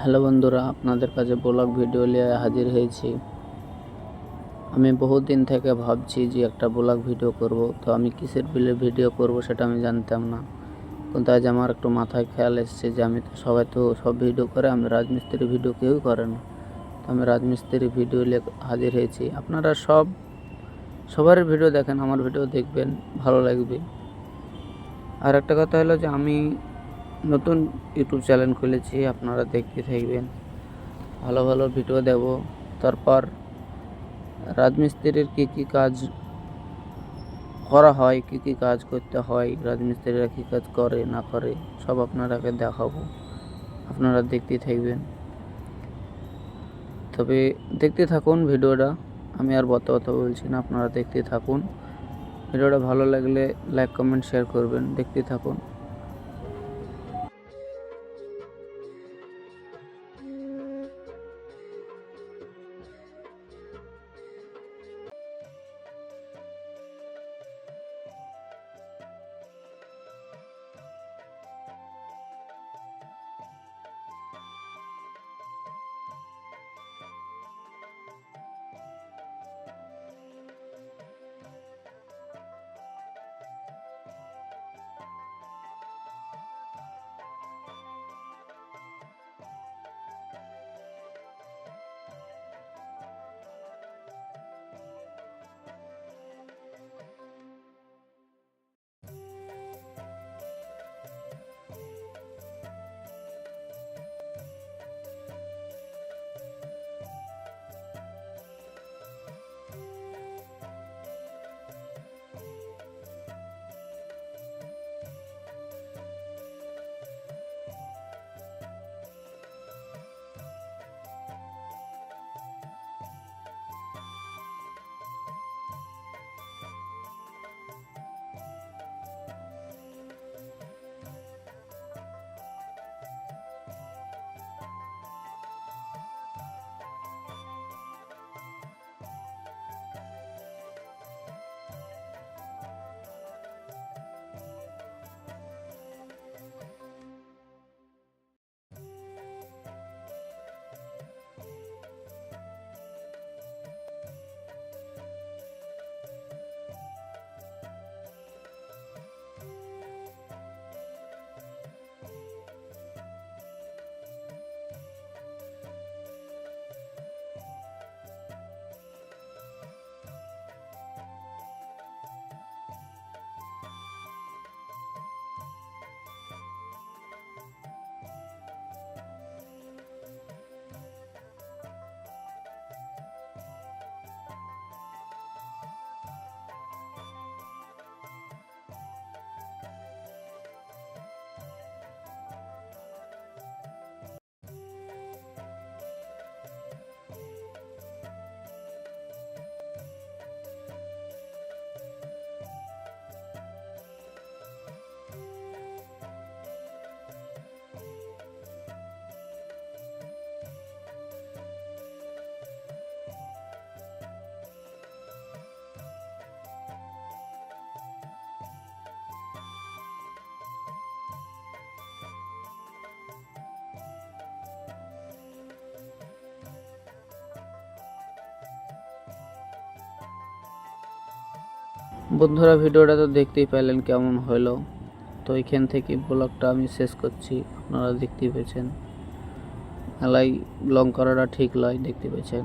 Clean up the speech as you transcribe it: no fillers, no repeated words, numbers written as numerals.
Hello বন্ধুরা, আপনাদের কাছে ব্লগ ভিডিও নিয়ে হাজির হয়েছি। আমি বহুত দিন থেকে ভাবছি যে একটা ব্লগ ভিডিও করব, তো আমি কিসের ভিডিও করব সেটা আমি জানতাম না। কিন্তু আজ আমার একটু মাথায় খেয়াল এসেছে যে সবাই তো সব ভিডিও করে, আমি রাজমিস্ত্রি ভিডিও কেউই করে না। তো আমি রাজমিস্ত্রি ভিডিও নিয়ে হাজির হয়েছি। আপনারা সবার ভিডিও দেখেন, আমার ভিডিও দেখবেন, ভালো লাগবে। আর একটা কথা হলো যে আমি নতুন ইউটিউব চ্যানেল খুলেছি, আপনারা দেখতে থাকবেন, ভালো ভালো ভিডিও দেব। তারপর রাজমিস্ত্রির কী কাজ করা হয়, কী কাজ করতে হয়, রাজমিস্ত্রিরা কী কাজ করে না করে, সব আপনারাকে দেখাবো। আপনারা দেখতে থাকবেন, তবে দেখতে থাকুন ভিডিওটা। আমি আর বলতে বলছি না, আপনারা দেখতে থাকুন। ভিডিওটা ভালো লাগলে লাইক কমেন্ট শেয়ার করবেন। দেখতে থাকুন। বন্ধুরা, ভিডিওটা তো দেখতেই পেলেন কেমন হলো। তো এখান থেকে ব্লগটা আমি শেষ করছি। আপনারা দেখতে পেয়েছেন, মেলায় লং করাটা ঠিক নয়, দেখতে পেয়েছেন।